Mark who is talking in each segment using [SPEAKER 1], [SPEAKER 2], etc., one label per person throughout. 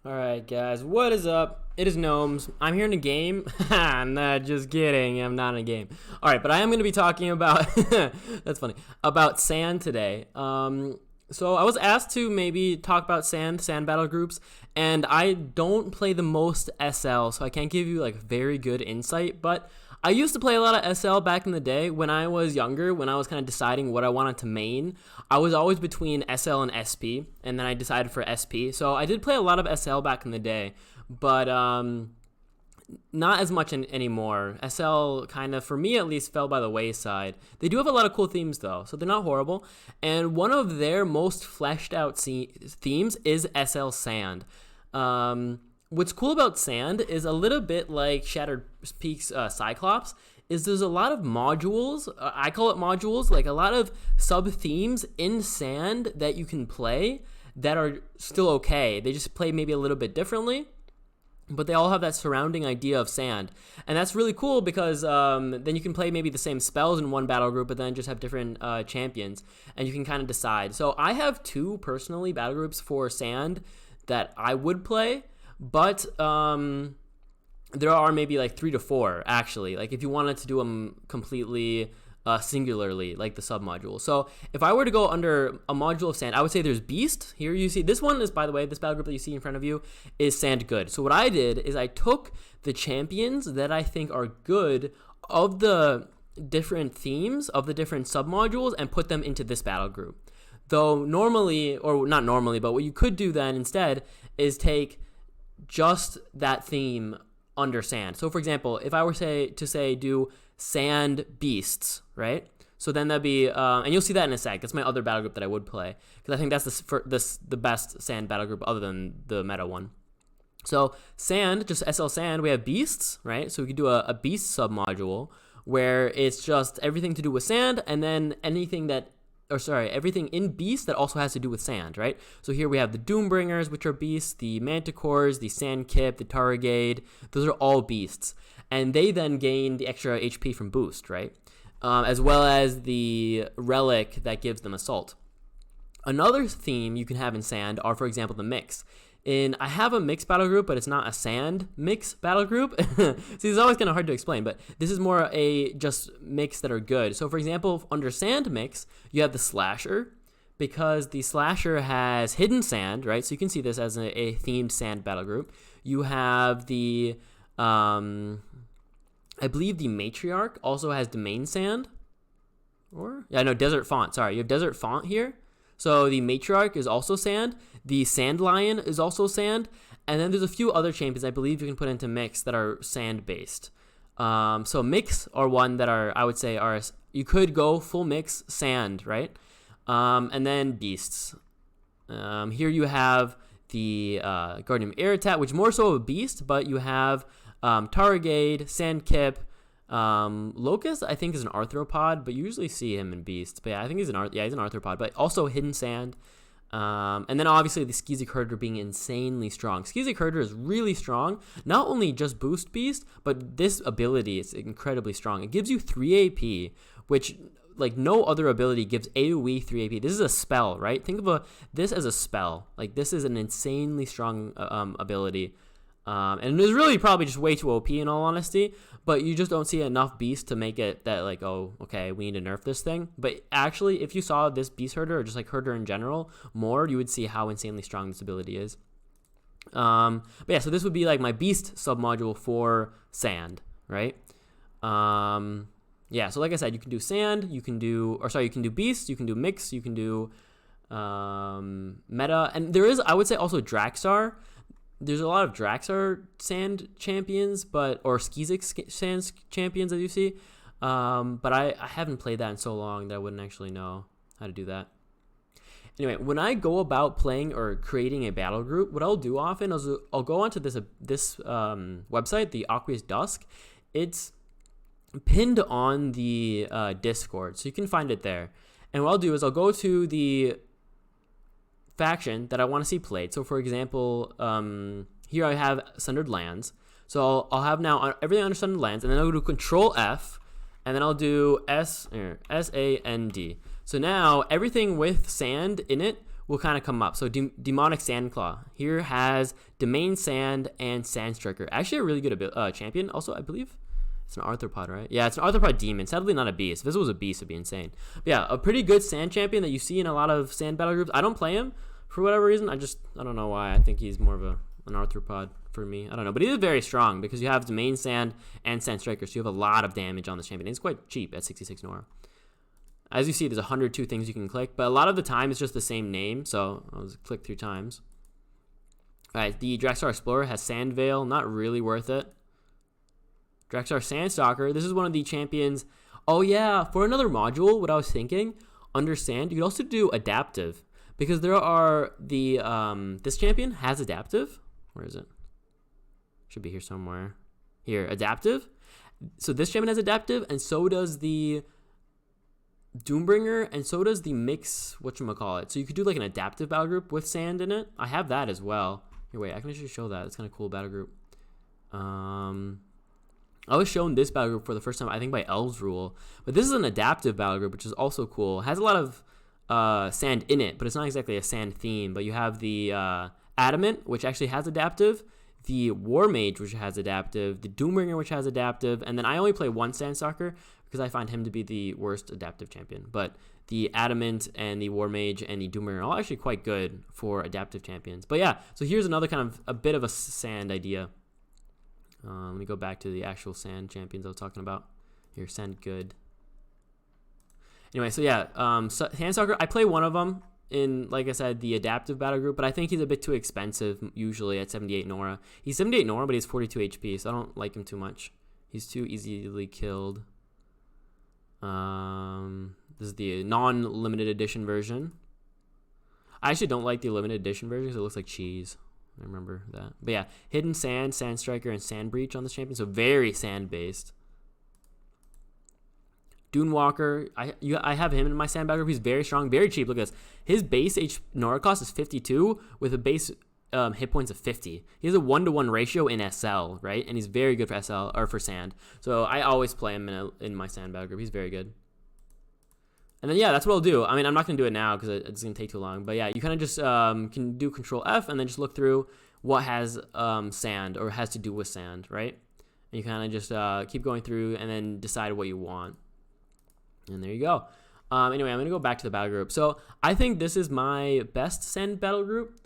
[SPEAKER 1] Alright guys, what is up? It is Gnomes. I'm here in a game. I'm not just kidding, I'm not in a game. Alright, but I am going to be talking about, that's funny, about sand today. So I was asked to maybe talk about sand battle groups, and I don't play the most SL, so I can't give you like very good insight, but I used to play a lot of SL back in the day when I was younger, when I was kind of deciding what I wanted to main. I was always between SL and SP, and then I decided for SP. So I did play a lot of SL back in the day, but not as much anymore. SL kind of, for me at least, fell by the wayside. They do have a lot of cool themes though, so they're not horrible. And one of their most fleshed out themes is SL Sand. What's cool about Sand is a little bit like Shattered Peaks Cyclops, is there's a lot of modules, I call it modules, like a lot of sub-themes in Sand that you can play that are still okay. They just play maybe a little bit differently, but they all have that surrounding idea of Sand. And that's really cool because then you can play maybe the same spells in one battle group, but then just have different champions, and you can kind of decide. So I have two, personally, battle groups for Sand that I would play, but there are maybe like 3 to 4 actually, like if you wanted to do them completely singularly, like the sub-module. So if I were to go under a module of Sand, I would say there's Beast. Here you see, this one is, by the way, this battle group that you see in front of you is Sand Good. So what I did is I took the champions that I think are good of the different themes, of the different sub-modules, and put them into this battle group. Though normally, or not normally, but what you could do then instead is take just that theme under Sand. So for example, if I were to say do Sand Beasts, right? So then that'd be, and you'll see that in a sec. That's my other battle group that I would play, because I think that's the best Sand battle group other than the meta one. So Sand, just SL Sand, we have Beasts, right? So we could do a Beast sub module where it's just everything to do with Sand, and then everything in Beast that also has to do with Sand, right? So here we have the Doombringers, which are beasts, the Manticores, the Sandkip, the Tarragade. Those are all beasts. And they then gain the extra HP from boost, right? As well as the relic that gives them assault. Another theme you can have in Sand are, for example, the mix. I have a mix battle group, but it's not a Sand mix battle group. See, it's always kind of hard to explain, but this is more a just mix that are good. So for example, under Sand mix, you have the Slasher, because the Slasher has hidden Sand, right? So you can see this as a themed Sand battle group. You have the, I believe the Matriarch also has domain Sand. Desert Font. Sorry, you have Desert Font here. So the Matriarch is also Sand. The Sand Lion is also Sand. And then there's a few other champions I believe you can put into mix that are Sand based. So mix are one that I would say you could go full mix Sand, right? And then beasts. Here you have the Guardian of Iritat, which more so a beast, but you have Tarragade, Sandkip, Locust, I think, is an arthropod, but you usually see him in beasts. But yeah, I think he's an arthropod, but also hidden Sand. And then obviously the Skizik Herder being insanely strong. Skizik Herder is really strong, not only just boost beast, but this ability is incredibly strong. It gives you 3 AP, which like no other ability gives AoE 3 AP. This is a spell, right? Think of this as a spell. Like this is an insanely strong ability. And it's really probably just way too OP in all honesty, but you just don't see enough beast to make it that like, oh, okay, we need to nerf this thing. But actually, if you saw this beast herder or just like herder in general more, you would see how insanely strong this ability is. But yeah, so this would be like my beast submodule for Sand, right? Yeah, so like I said, you can do Sand, you can do beast, you can do mix, you can do meta, and there is, I would say, also Draxar. There's a lot of Draxar Sand champions, or Skizik Sand champions, as you see. But I haven't played that in so long that I wouldn't actually know how to do that. Anyway, when I go about playing or creating a battle group, what I'll do often is I'll go onto this website, the Aqueous Dusk. It's pinned on the Discord, so you can find it there. And what I'll do is I'll go to the faction that I want to see played. So for example, here I have Sundered Lands. So I'll have now everything under Sundered Lands, and then I'll do Control F, and then I'll do S-A-N-D. So now everything with Sand in it will kind of come up. So Demonic Sandclaw here has Domain Sand and Sand Striker. Actually a really good champion. Also, I believe it's an arthropod, right? Yeah, it's an arthropod demon. Sadly, not a beast. If this was a beast, it'd be insane. But yeah, a pretty good sand champion that you see in a lot of sand battle groups. I don't play him for whatever reason. I don't know why. I think he's more of an arthropod for me. I don't know. But he is very strong because you have Domain Sand and Sand Striker. So you have a lot of damage on this champion. He's quite cheap at 66 Nora. As you see, there's 102 things you can click, but a lot of the time it's just the same name, so I'll just click 3 times. All right, the Draxar Explorer has Sand Veil, not really worth it. Draxar Sandstalker, this is one of the champions. Oh yeah, for another module, what I was thinking, under Sand, you could also do Adaptive, because there are this champion has Adaptive. Where is it? Should be here somewhere. Here, Adaptive. So this champion has Adaptive, and so does the Doombringer, and so does the mix, whatchamacallit. So you could do like an adaptive battle group with sand in it. I have that as well. Here, wait, I can actually show that. It's kind of cool battle group. I was shown this battle group for the first time, I think by Elves Rule. But this is an adaptive battle group, which is also cool. It has a lot of sand in it, but it's not exactly a sand theme. But you have the Adamant, which actually has adaptive, the War Mage, which has adaptive, the Doombringer, which has adaptive, and then I only play one Sandstalker because I find him to be the worst adaptive champion. But the Adamant and the War Mage and the Doombringer are all actually quite good for adaptive champions. But yeah, so here's another kind of a bit of a sand idea. Let me go back to the actual sand champions I was talking about. Here, Sand Good. Anyway, so yeah, Sandstalker, I play one of them in, like I said, the adaptive battle group, but I think he's a bit too expensive usually at 78 Nora. He's 78 Nora, but he's 42 HP, so I don't like him too much. He's too easily killed. This is the non-limited edition version. I actually don't like the limited edition version because it looks like cheese. I remember that. But yeah, Hidden Sand, Sand Striker, and Sand Breach on this champion, so very sand-based. Dune Walker, I have him in my sand battle group. He's very strong, very cheap. Look at this. His base Nora cost is 52 with a base hit points of 50. He has a 1-to-1 ratio in SL, right? And he's very good for SL or for sand. So I always play him in my sand battle group. He's very good. And then yeah, that's what I'll do. I mean, I'm not gonna do it now because it's gonna take too long. But yeah, you kind of just can do Control F and then just look through what has sand or has to do with sand, right? And you kind of just keep going through and then decide what you want. And there you go. Anyway, I'm going to go back to the battle group. So I think this is my best sand battle group.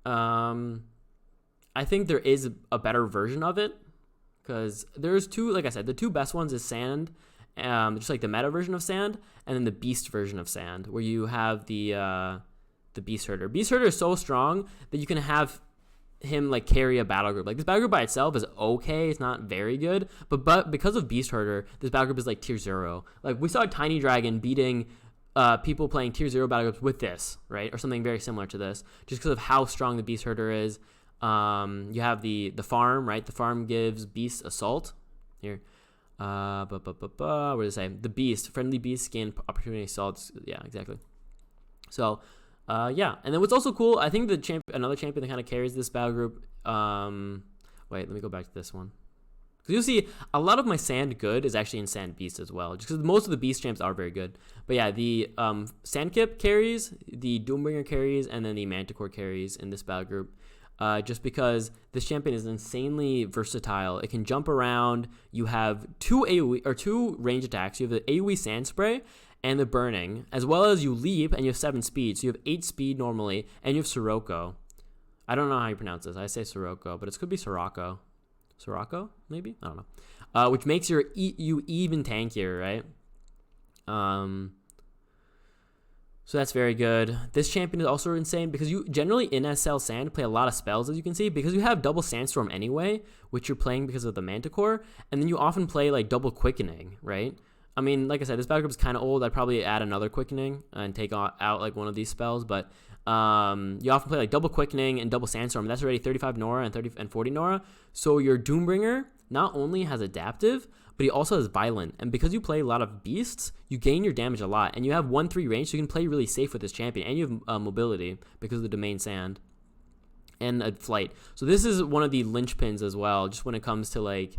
[SPEAKER 1] I think there is a better version of it because there's two, like I said, the two best ones is sand, just like the meta version of sand, and then the beast version of sand, where you have the beast herder. Beast herder is so strong that you can have him like carry a battle group. Like this battle group by itself is okay, it's not very good, but because of beast herder, this battle group is like tier 0. Like we saw Tiny Dragon beating people playing tier 0 battle groups with this, right, or something very similar to this, just because of how strong the beast herder is. You have the farm, right? The farm gives beast assault here. What does it say? The beast, friendly beast gain opportunity assaults. Yeah, exactly. So yeah, and then what's also cool, I think another champion that kind of carries this battle group. Wait, let me go back to this one. Because you'll see a lot of my sand good is actually in sand beast as well, just because most of the beast champs are very good. But yeah, the Sandkip carries, the Doombringer carries, and then the Manticore carries in this battle group. Just because this champion is insanely versatile. It can jump around. You have two range attacks. You have the AoE Sand Spray and the Burning, as well as you leap and you have 7 speed. So you have 8 speed normally, and you have Sirocco. I don't know how you pronounce this. I say Sirocco, but it could be Sirocco. Sirocco, maybe? I don't know. Which makes you even tankier, right? So that's very good. This champion is also insane because you generally in SL Sand play a lot of spells, as you can see, because you have double Sandstorm anyway, which you're playing because of the Manticore, and then you often play like double Quickening, right? I mean, like I said, this battle group is kind of old. I'd probably add another Quickening and take out like one of these spells, but you often play like double Quickening and double Sandstorm. That's already 35 Nora and 40 Nora. So your Doombringer not only has adaptive, but he also has violent. And because you play a lot of beasts, you gain your damage a lot. And you have 1-3 range, so you can play really safe with this champion. And you have mobility because of the domain sand and flight. So this is one of the linchpins as well, just when it comes to like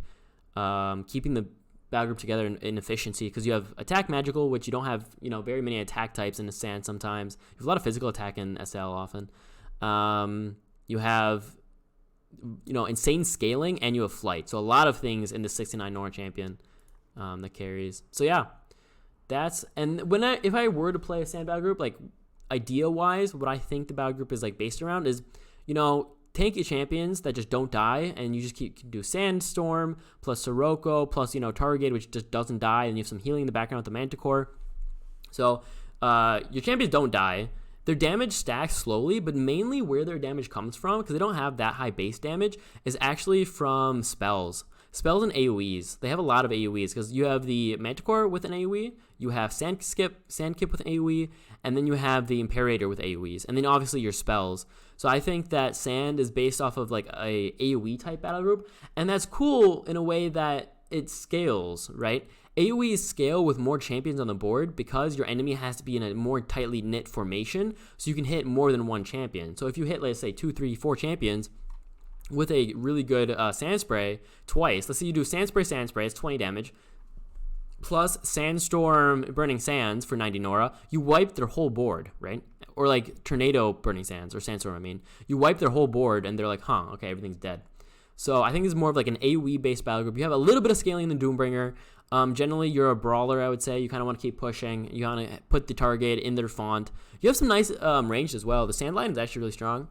[SPEAKER 1] keeping the battle group together in efficiency, because you have attack magical, which you don't have, very many attack types in the sand sometimes. You have a lot of physical attack in SL often. You have, insane scaling, and you have flight. So a lot of things in the 69 Nora champion that carries. So yeah, if I were to play a sand battle group, like idea-wise, what I think the battle group is like based around is, tanky champions that just don't die, and you just can do Sandstorm plus Sirocco plus Target, which just doesn't die, and you have some healing in the background with the Manticore. So your champions don't die. Their damage stacks slowly, but mainly where their damage comes from, because they don't have that high base damage, is actually from spells. Spells and AoEs. They have a lot of AoEs, because you have the Manticore with an AoE, you have Sandkip with an AoE, and then you have the Imperator with AoEs, and then obviously your spells. So I think that Sand is based off of like a AoE type battle group, and that's cool in a way that it scales, right? AoEs scale with more champions on the board because your enemy has to be in a more tightly knit formation, so you can hit more than one champion. So if you hit, let's say, 2, 3, 4 champions with a really good Sand Spray twice, let's say you do Sand Spray, it's 20 damage, plus Sandstorm Burning Sands for 90 Nora, you wipe their whole board, right? Or like Tornado Burning Sands, or Sandstorm, I mean. You wipe their whole board, and they're like, okay, everything's dead. So I think it's more of like an AoE-based battle group. You have a little bit of scaling in the Doombringer. Generally, you're a brawler, I would say. You kind of want to keep pushing. You want to put the target in their font. You have some nice range as well. The Sandline is actually really strong.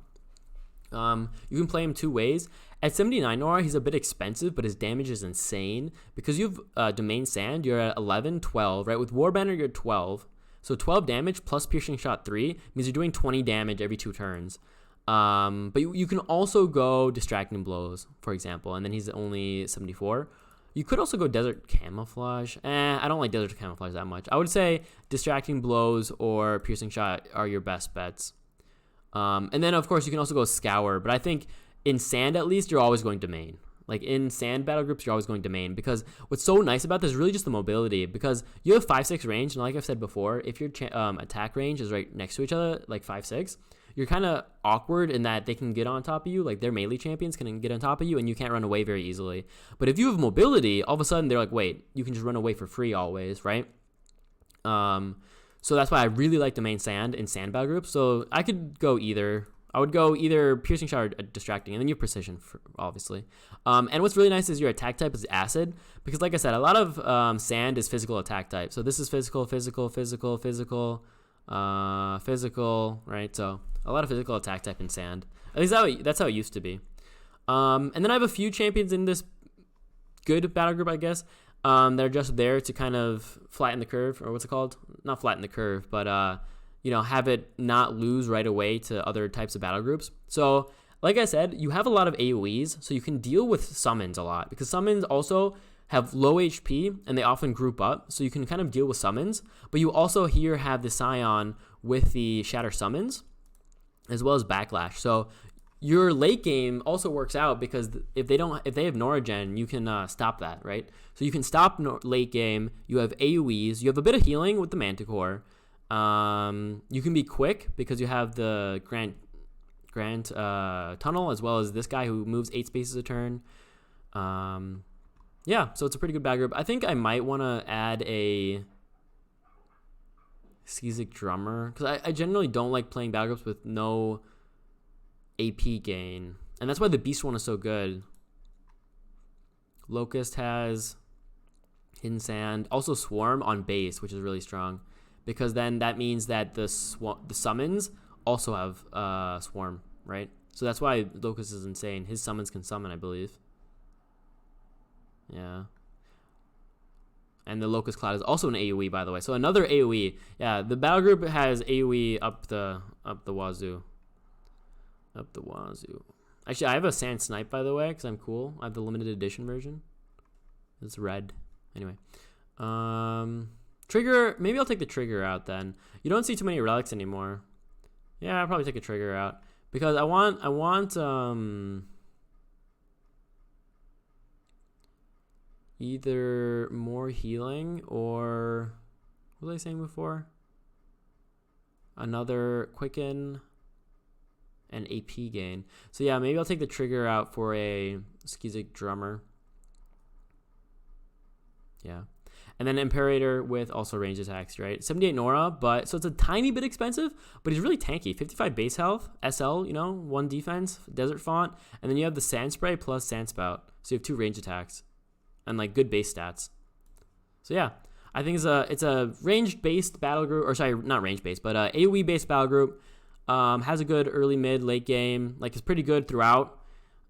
[SPEAKER 1] You can play him two ways. At 79 Nora, he's a bit expensive, but his damage is insane. Because you have Domain Sand, you're at 11, 12, right? With Warbanner, you're at 12. So 12 damage plus Piercing Shot 3 means you're doing 20 damage every 2 turns. But you can also go Distracting Blows, for example, and then he's only 74. You could also go Desert Camouflage. I don't like Desert Camouflage that much. I would say Distracting Blows or Piercing Shot are your best bets. And then, of course, you can also go Scour. But I think in Sand, at least, you're always going Domain. Like, in Sand battle groups, you're always going Domain. Because what's so nice about this is really just the mobility. Because you have 5-6 range, and like I've said before, if your attack range is right next to each other, like 5-6, you're kind of awkward in that they can get on top of you. Like, their melee champions can get on top of you, and you can't run away very easily. But if you have mobility, all of a sudden, they're like, wait, you can just run away for free always, right? So that's why I really like Domain Sand in Sand battle groups. So I could go either. I would go either Piercing Shot or Distracting, and then you have Precision, obviously. And what's really nice is your attack type is Acid, because like I said, a lot of Sand is physical attack type. So this is physical, right? So a lot of physical attack type in Sand. At least that's how it used to be. And then I have a few champions in this good battle group, I guess. They're just there to kind of flatten the curve, or what's it called? Not flatten the curve, but have it not lose right away to other types of battle groups. So, like I said, you have a lot of AoEs, so you can deal with summons a lot, because summons also have low HP, and they often group up, so you can kind of deal with summons. But you also here have the Scion with the Shatter Summons, as well as Backlash. So your late game also works out, because if they have Noragen, you can stop that, right? So you can stop late game. You have AoEs. You have a bit of healing with the Manticore. You can be quick because you have the Grant Tunnel, as well as this guy who moves 8 spaces a turn. Yeah, so it's a pretty good battle group. I think I might want to add a Skizik Drummer, because I generally don't like playing battle groups with no AP gain, and that's why the Beast one is so good. Locust has Hidden Sand, also Swarm on base, which is really strong, because then that means that the summons also have Swarm, right? So that's why Locust is insane. His summons can summon, I believe. Yeah. And the Locust Cloud is also an AoE, by the way. So another AoE. Yeah, the battle group has AoE up the wazoo. Up the wazoo. Actually, I have a Sand Snipe, by the way, because I'm cool. I have the limited edition version. It's red. Anyway. Trigger. Maybe I'll take the Trigger out then. You don't see too many relics anymore. Yeah, I'll probably take a Trigger out, because I want either more healing, or what was I saying before? Another Quicken and AP gain. So yeah, maybe I'll take the Trigger out for a Skizik Drummer. Yeah. And then Imperator with also range attacks, right? 78 Nora, but so it's a tiny bit expensive, but he's really tanky. 55 base health, SL, 1 defense, Desert Font, and then you have the Sand Spray plus Sand Spout. So you have 2 range attacks and like good base stats. So yeah, I think it's a range-based battle group, or sorry, not range-based, but AoE-based battle group. Has a good early, mid, late game. Like it's pretty good throughout.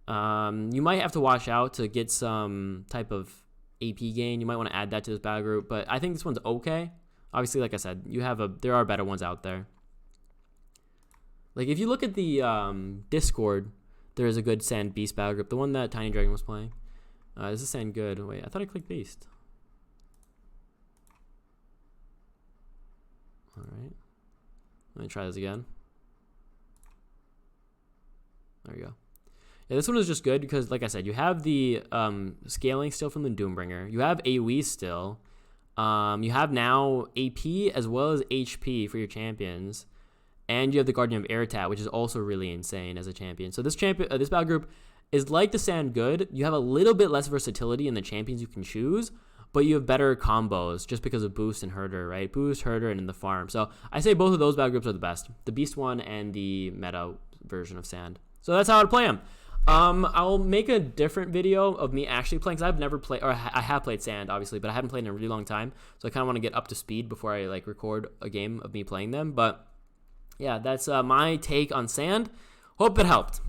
[SPEAKER 1] You might have to watch out to get some type of AP gain. You might want to add that to this battle group, but I think this one's okay. Obviously, like I said, there are better ones out there. Like if you look at the Discord, there is a good Sand Beast battle group. The one that Tiny Dragon was playing. This is Sand good. Wait, I thought I clicked Beast. All right, let me try this again. There we go. Yeah, this one is just good because, like I said, you have the scaling still from the Doombringer. You have AoE still. You have now AP as well as HP for your champions. And you have the Guardian of Airtat, which is also really insane as a champion. So this battle group is like the Sand good. You have a little bit less versatility in the champions you can choose, but you have better combos just because of Boost and Herder, right? Boost, Herder, and then the farm. So I say both of those battle groups are the best. The Beast one and the meta version of Sand. So that's how I'd play them. I'll make a different video of me actually playing, because I've never played, or I have played Sand, obviously, but I haven't played in a really long time. So I kind of want to get up to speed before I like record a game of me playing them. But yeah, that's my take on Sand. Hope it helped.